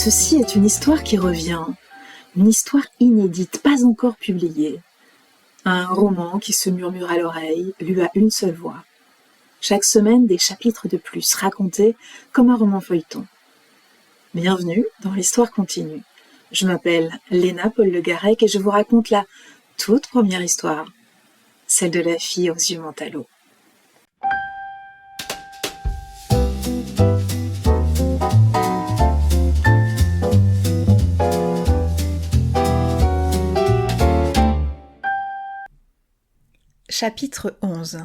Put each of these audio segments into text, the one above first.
Ceci est une histoire qui revient, une histoire inédite, pas encore publiée. Un roman qui se murmure à l'oreille, lu à une seule voix. Chaque semaine, des chapitres de plus, racontés comme un roman feuilleton. Bienvenue dans l'Histoire continue. Je m'appelle Léna Paul-Le Garec et je vous raconte la toute première histoire, celle de la fille aux yeux mentalo. Chapitre 11.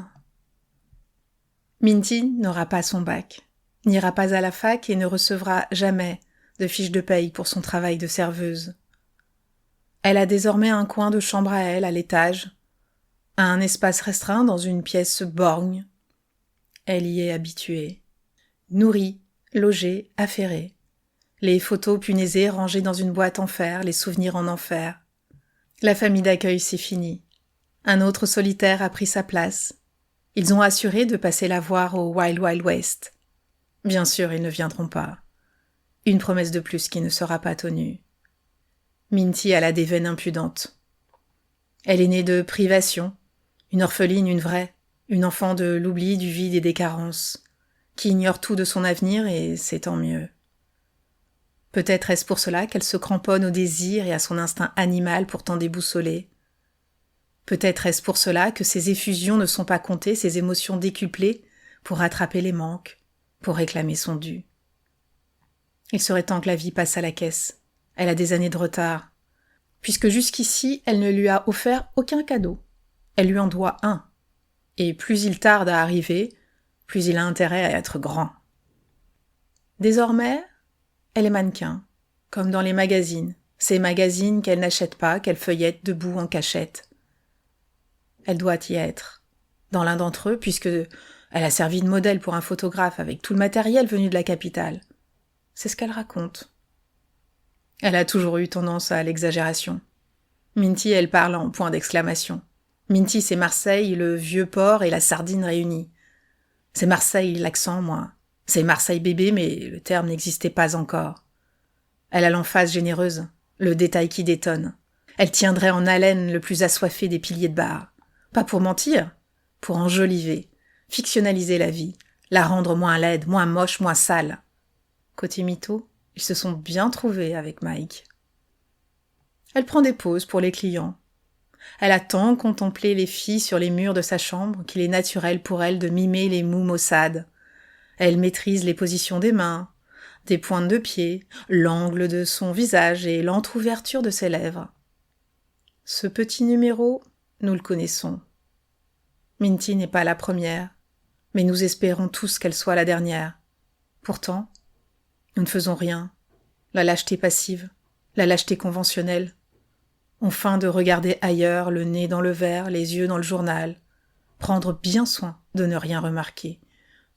Minty n'aura pas son bac, n'ira pas à la fac et ne recevra jamais de fiche de paye pour son travail de serveuse. Elle a désormais un coin de chambre à elle à l'étage, un espace restreint dans une pièce borgne. Elle y est habituée. Nourrie, logée, affairée. Les photos punaisées rangées dans une boîte en fer, les souvenirs en enfer. La famille d'accueil, c'est fini. Un autre solitaire a pris sa place. Ils ont assuré de passer la voir au Wild Wild West. Bien sûr, ils ne viendront pas. Une promesse de plus qui ne sera pas tenue. Minty a des veines impudentes. Elle est née de privation, une orpheline, une vraie, une enfant de l'oubli, du vide et des carences, qui ignore tout de son avenir et c'est tant mieux. Peut-être est-ce pour cela qu'elle se cramponne au désir et à son instinct animal pourtant déboussolé. Peut-être est-ce pour cela que ses effusions ne sont pas comptées, ses émotions décuplées, pour rattraper les manques, pour réclamer son dû. Il serait temps que la vie passe à la caisse. Elle a des années de retard. Puisque jusqu'ici, elle ne lui a offert aucun cadeau. Elle lui en doit un. Et plus il tarde à arriver, plus il a intérêt à être grand. Désormais, elle est mannequin, comme dans les magazines. Ces magazines qu'elle n'achète pas, qu'elle feuillette debout en cachette. Elle doit y être, dans l'un d'entre eux, puisque elle a servi de modèle pour un photographe avec tout le matériel venu de la capitale. C'est ce qu'elle raconte. Elle a toujours eu tendance à l'exagération. Minty, elle parle en point d'exclamation. Minty, c'est Marseille, le vieux port et la sardine réunis. C'est Marseille, l'accent, moi. C'est Marseille bébé, mais le terme n'existait pas encore. Elle a l'emphase généreuse, le détail qui détonne. Elle tiendrait en haleine le plus assoiffé des piliers de bar. Pas pour mentir, pour enjoliver, fictionnaliser la vie, la rendre moins laide, moins moche, moins sale. Côté mytho, ils se sont bien trouvés avec Mike. Elle prend des pauses pour les clients. Elle a tant contemplé les filles sur les murs de sa chambre qu'il est naturel pour elle de mimer les mous maussades. Elle maîtrise les positions des mains, des pointes de pied, l'angle de son visage et l'entr'ouverture de ses lèvres. Ce petit numéro, nous le connaissons. Minty n'est pas la première, mais nous espérons tous qu'elle soit la dernière. Pourtant, nous ne faisons rien. La lâcheté passive, la lâcheté conventionnelle. On feint de regarder ailleurs, le nez dans le verre, les yeux dans le journal. Prendre bien soin de ne rien remarquer.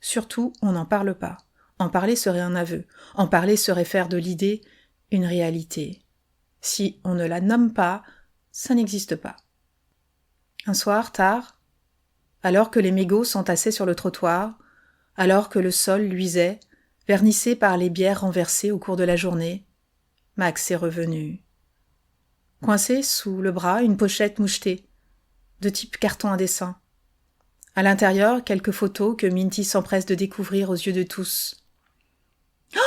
Surtout, on n'en parle pas. En parler serait un aveu. En parler serait faire de l'idée une réalité. Si on ne la nomme pas, ça n'existe pas. Un soir, tard, alors que les mégots s'entassaient sur le trottoir, alors que le sol luisait, vernissé par les bières renversées au cours de la journée, Max est revenu. Coincé sous le bras, une pochette mouchetée, de type carton à dessin. À l'intérieur, quelques photos que Minty s'empresse de découvrir aux yeux de tous. « Oh,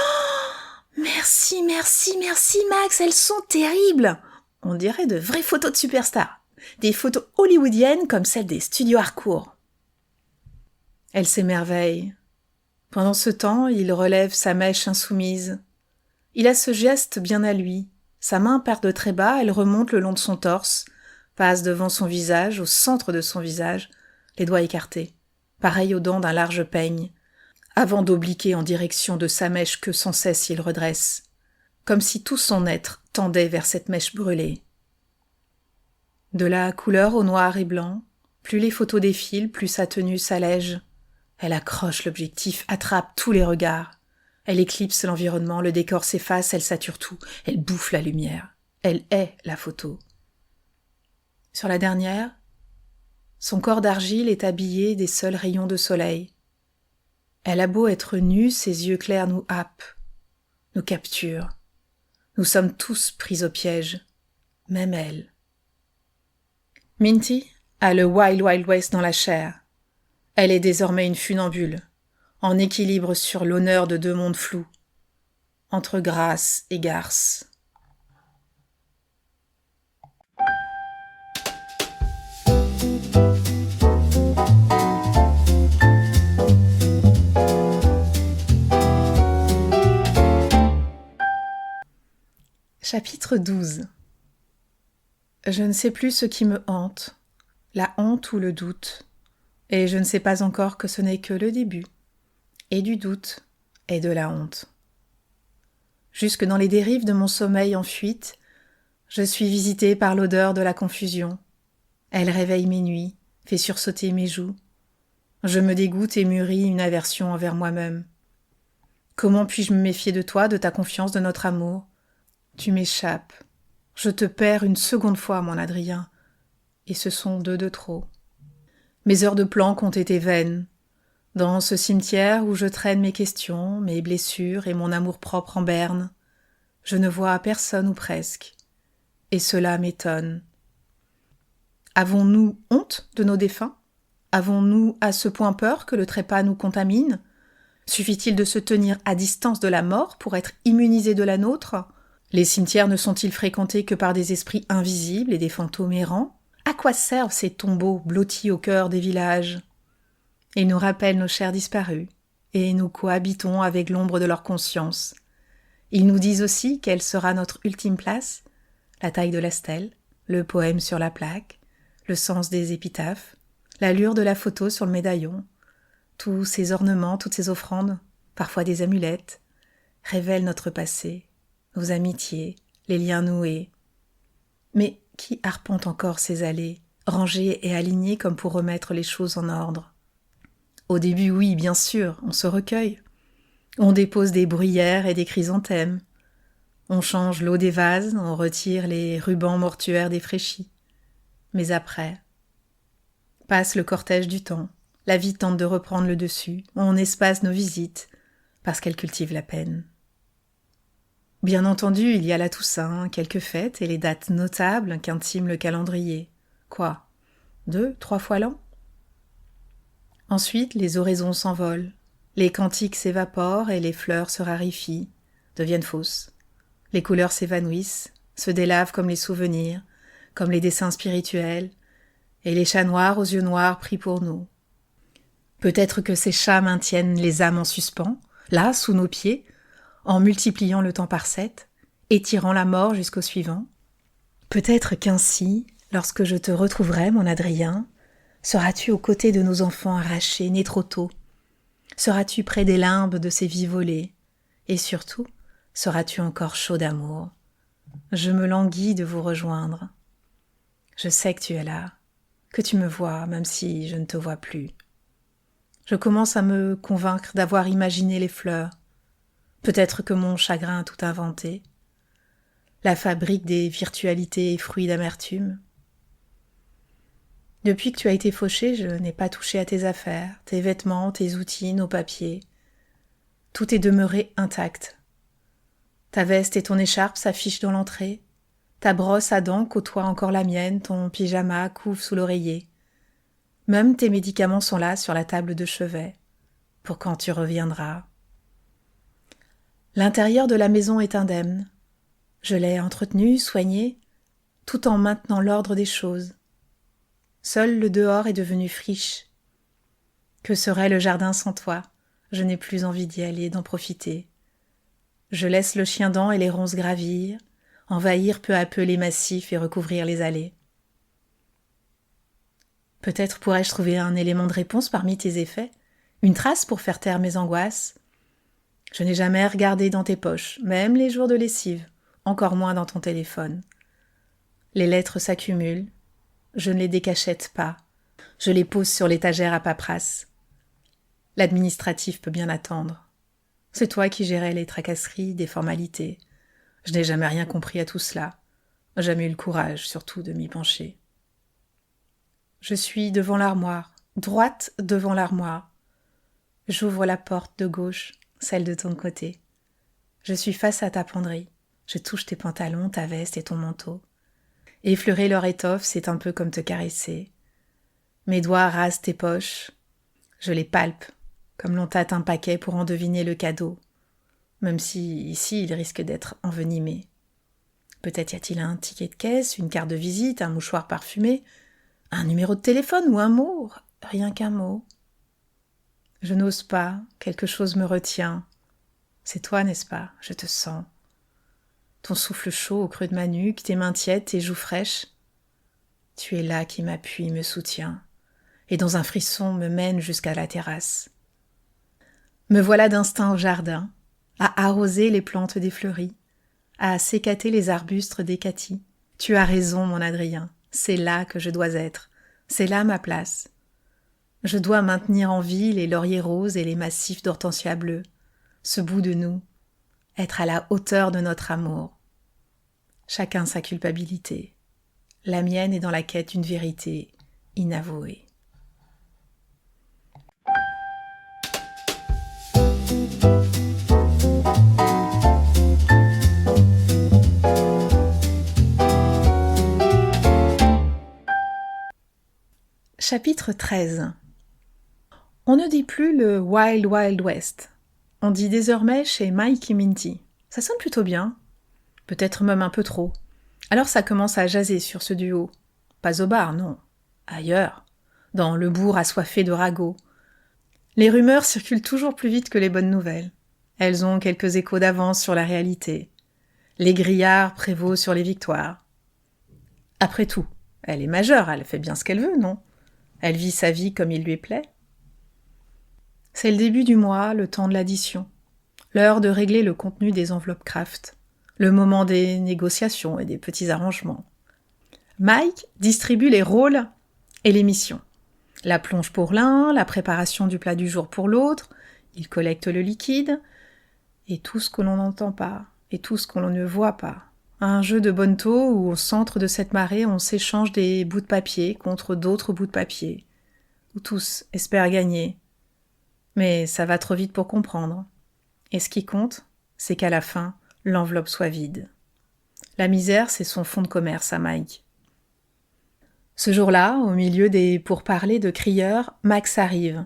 merci, merci, merci, Max, elles sont terribles !» On dirait de vraies photos de superstars. Des photos hollywoodiennes comme celles des studios Harcourt. Elle s'émerveille. Pendant ce temps, il relève sa mèche insoumise. Il a ce geste bien à lui. Sa main part de très bas, elle remonte le long de son torse, passe devant son visage, au centre de son visage, les doigts écartés, pareil aux dents d'un large peigne, avant d'obliquer en direction de sa mèche que sans cesse il redresse, comme si tout son être tendait vers cette mèche brûlée. De la couleur au noir et blanc, plus les photos défilent, plus sa tenue s'allège. Elle accroche l'objectif, attrape tous les regards. Elle éclipse l'environnement, le décor s'efface, elle sature tout, elle bouffe la lumière. Elle est la photo. Sur la dernière, son corps d'argile est habillé des seuls rayons de soleil. Elle a beau être nue, ses yeux clairs nous happent, nous capturent. Nous sommes tous pris au piège, même elle. Minty a le Wild Wild West dans la chair. Elle est désormais une funambule, en équilibre sur l'honneur de deux mondes flous, entre grâce et garce. Chapitre 12. Je ne sais plus ce qui me hante, la honte ou le doute, et je ne sais pas encore que ce n'est que le début, et du doute, et de la honte. Jusque dans les dérives de mon sommeil en fuite, je suis visitée par l'odeur de la confusion. Elle réveille mes nuits, fait sursauter mes joues. Je me dégoûte et mûris une aversion envers moi-même. Comment puis-je me méfier de toi, de ta confiance, de notre amour ? Tu m'échappes. Je te perds une seconde fois, mon Adrien. Et ce sont deux de trop. Mes heures de planque ont été vaines. Dans ce cimetière où je traîne mes questions, mes blessures et mon amour-propre en berne, je ne vois personne ou presque. Et cela m'étonne. Avons-nous honte de nos défunts ? Avons-nous à ce point peur que le trépas nous contamine ? Suffit-il de se tenir à distance de la mort pour être immunisé de la nôtre ? Les cimetières ne sont-ils fréquentés que par des esprits invisibles et des fantômes errants ? À quoi servent ces tombeaux blottis au cœur des villages ? Ils nous rappellent nos chers disparus, et nous cohabitons avec l'ombre de leur conscience. Ils nous disent aussi quelle sera notre ultime place, la taille de la stèle, le poème sur la plaque, le sens des épitaphes, l'allure de la photo sur le médaillon. Tous ces ornements, toutes ces offrandes, parfois des amulettes, révèlent notre passé, nos amitiés, les liens noués. Mais qui arpente encore ces allées, rangées et alignées comme pour remettre les choses en ordre ? Au début, oui, bien sûr, on se recueille. On dépose des bruyères et des chrysanthèmes. On change l'eau des vases, on retire les rubans mortuaires défraîchis. Mais après, passe le cortège du temps. La vie tente de reprendre le dessus. On espace nos visites, parce qu'elle cultive la peine. Bien entendu, il y a la Toussaint, quelques fêtes et les dates notables qu'intime le calendrier. Quoi ? 2, 3 fois l'an ? Ensuite, les oraisons s'envolent, les cantiques s'évaporent et les fleurs se raréfient, deviennent fausses. Les couleurs s'évanouissent, se délavent comme les souvenirs, comme les dessins spirituels, et les chats noirs aux yeux noirs prient pour nous. Peut-être que ces chats maintiennent les âmes en suspens, là, sous nos pieds, en multipliant le temps par 7, étirant la mort jusqu'au suivant. Peut-être qu'ainsi, lorsque je te retrouverai, mon Adrien, seras-tu aux côtés de nos enfants arrachés, nés trop tôt ? Seras-tu près des limbes de ces vies volées ? Et surtout, seras-tu encore chaud d'amour ? Je me languis de vous rejoindre. Je sais que tu es là, que tu me vois, même si je ne te vois plus. Je commence à me convaincre d'avoir imaginé les fleurs. Peut-être que mon chagrin a tout inventé. La fabrique des virtualités et fruits d'amertume. Depuis que tu as été fauché, je n'ai pas touché à tes affaires, tes vêtements, tes outils, nos papiers. Tout est demeuré intact. Ta veste et ton écharpe s'affichent dans l'entrée. Ta brosse à dents côtoie encore la mienne, ton pyjama couve sous l'oreiller. Même tes médicaments sont là sur la table de chevet, pour quand tu reviendras. L'intérieur de la maison est indemne. Je l'ai entretenu, soigné, tout en maintenant l'ordre des choses. Seul le dehors est devenu friche. Que serait le jardin sans toi ? Je n'ai plus envie d'y aller, d'en profiter. Je laisse le chien-dent et les ronces gravir, envahir peu à peu les massifs et recouvrir les allées. Peut-être pourrais-je trouver un élément de réponse parmi tes effets, une trace pour faire taire mes angoisses. Je n'ai jamais regardé dans tes poches, même les jours de lessive, encore moins dans ton téléphone. Les lettres s'accumulent, je ne les décachette pas, je les pose sur l'étagère à paperasse. L'administratif peut bien attendre. C'est toi qui gérais les tracasseries, des formalités. Je n'ai jamais rien compris à tout cela, jamais eu le courage, surtout, de m'y pencher. Je suis devant l'armoire, droite devant l'armoire. J'ouvre la porte de gauche, celle de ton côté. Je suis face à ta penderie. Je touche tes pantalons, ta veste et ton manteau. Effleurer leur étoffe, c'est un peu comme te caresser. Mes doigts rasent tes poches. Je les palpe, comme l'on tâte un paquet pour en deviner le cadeau. Même si, ici, il risque d'être envenimé. Peut-être y a-t-il un ticket de caisse, une carte de visite, un mouchoir parfumé, un numéro de téléphone ou un mot, rien qu'un mot. Je n'ose pas, quelque chose me retient. C'est toi, n'est-ce pas? Je te sens. Ton souffle chaud au creux de ma nuque, tes mains tièdes, tes joues fraîches. Tu es là qui m'appuie, me soutient, et dans un frisson me mène jusqu'à la terrasse. Me voilà d'instinct au jardin, à arroser les plantes défleuries, à sécater les arbustes décatis. Tu as raison, mon Adrien, c'est là que je dois être, c'est là ma place. Je dois maintenir en vie les lauriers roses et les massifs d'hortensia bleus, ce bout de nous, être à la hauteur de notre amour. Chacun sa culpabilité. La mienne est dans la quête d'une vérité inavouée. Chapitre 13. On ne dit plus le Wild Wild West. On dit désormais chez Mike et Minty. Ça sonne plutôt bien. Peut-être même un peu trop. Alors ça commence à jaser sur ce duo. Pas au bar, non. Ailleurs. Dans le bourg assoiffé de ragots. Les rumeurs circulent toujours plus vite que les bonnes nouvelles. Elles ont quelques échos d'avance sur la réalité. Les grillards prévaut sur les victoires. Après tout, elle est majeure, elle fait bien ce qu'elle veut, non? Elle vit sa vie comme il lui plaît. C'est le début du mois, le temps de l'addition. L'heure de régler le contenu des enveloppes craft. Le moment des négociations et des petits arrangements. Mike distribue les rôles et les missions. La plonge pour l'un, la préparation du plat du jour pour l'autre, il collecte le liquide, et tout ce que l'on n'entend pas, et tout ce que l'on ne voit pas. Un jeu de bonneteau où au centre de cette marée on s'échange des bouts de papier contre d'autres bouts de papier, où tous espèrent gagner. Mais ça va trop vite pour comprendre. Et ce qui compte, c'est qu'à la fin, l'enveloppe soit vide. La misère, c'est son fonds de commerce à Mike. Ce jour-là, au milieu des pourparlers de crieurs, Max arrive.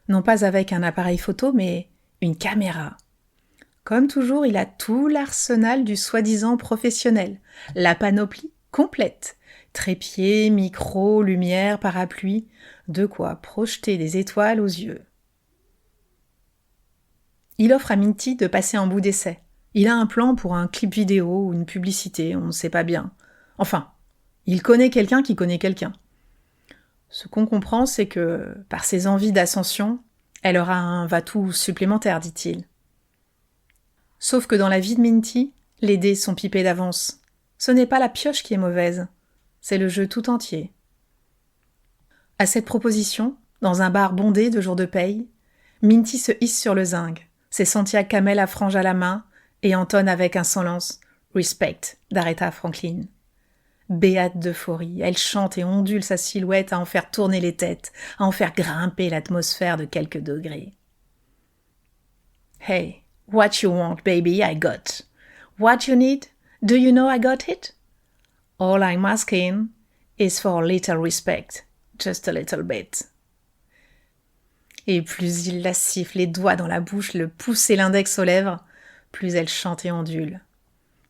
Non pas avec un appareil photo, mais une caméra. Comme toujours, il a tout l'arsenal du soi-disant professionnel. La panoplie complète. Trépied, micro, lumière, parapluie. De quoi projeter des étoiles aux yeux. Il offre à Minty de passer en bout d'essai. Il a un plan pour un clip vidéo ou une publicité, on ne sait pas bien. Enfin, il connaît quelqu'un qui connaît quelqu'un. Ce qu'on comprend, c'est que, par ses envies d'ascension, elle aura un va-tout supplémentaire, dit-il. Sauf que dans la vie de Minty, les dés sont pipés d'avance. Ce n'est pas la pioche qui est mauvaise, c'est le jeu tout entier. À cette proposition, dans un bar bondé de jours de paye, Minty se hisse sur le zinc, ses Santiago Camel à franges à la main, et entonne avec insolence « Respect » d'Aretha Franklin. Béate d'euphorie, elle chante et ondule sa silhouette à en faire tourner les têtes, à en faire grimper l'atmosphère de quelques degrés. « Hey, what you want, baby, I got. What you need, do you know I got it? All I'm asking is for a little respect, just a little bit. » Et plus il la siffle, les doigts dans la bouche, le pouce et l'index aux lèvres, plus elle chante et ondule.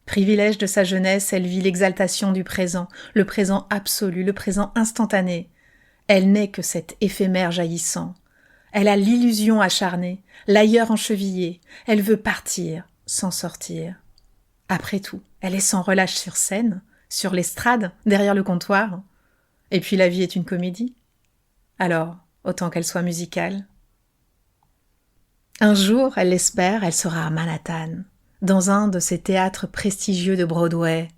Privilège de sa jeunesse, elle vit l'exaltation du présent, le présent absolu, le présent instantané. Elle n'est que cet éphémère jaillissant. Elle a l'illusion acharnée, l'ailleurs enchevillée. Elle veut partir, sans sortir. Après tout, elle est sans relâche sur scène, sur l'estrade, derrière le comptoir. Et puis la vie est une comédie. Alors, autant qu'elle soit musicale. Un jour, elle l'espère, elle sera à Manhattan, dans un de ces théâtres prestigieux de Broadway,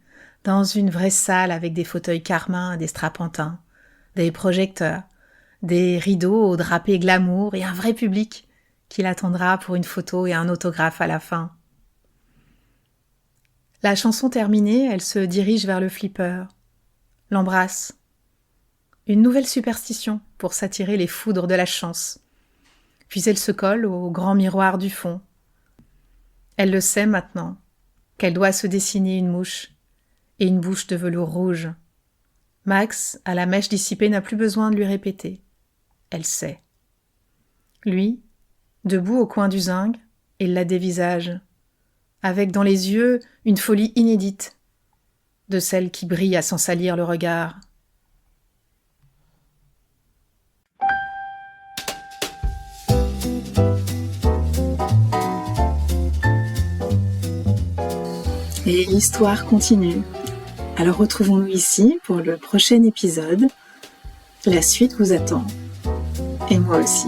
dans une vraie salle avec des fauteuils carmin et des strapontins, des projecteurs, des rideaux drapés glamour et un vrai public qui l'attendra pour une photo et un autographe à la fin. La chanson terminée, elle se dirige vers le flipper, l'embrasse. Une nouvelle superstition pour s'attirer les foudres de la chance. Puis elle se colle au grand miroir du fond. Elle le sait maintenant, qu'elle doit se dessiner une mouche et une bouche de velours rouge. Max, à la mèche dissipée, n'a plus besoin de lui répéter. Elle sait. Lui, debout au coin du zinc, il la dévisage, avec dans les yeux une folie inédite, de celle qui brille à s'en salir le regard. Et l'histoire continue. Alors retrouvons-nous ici pour le prochain épisode. La suite vous attend. Et moi aussi.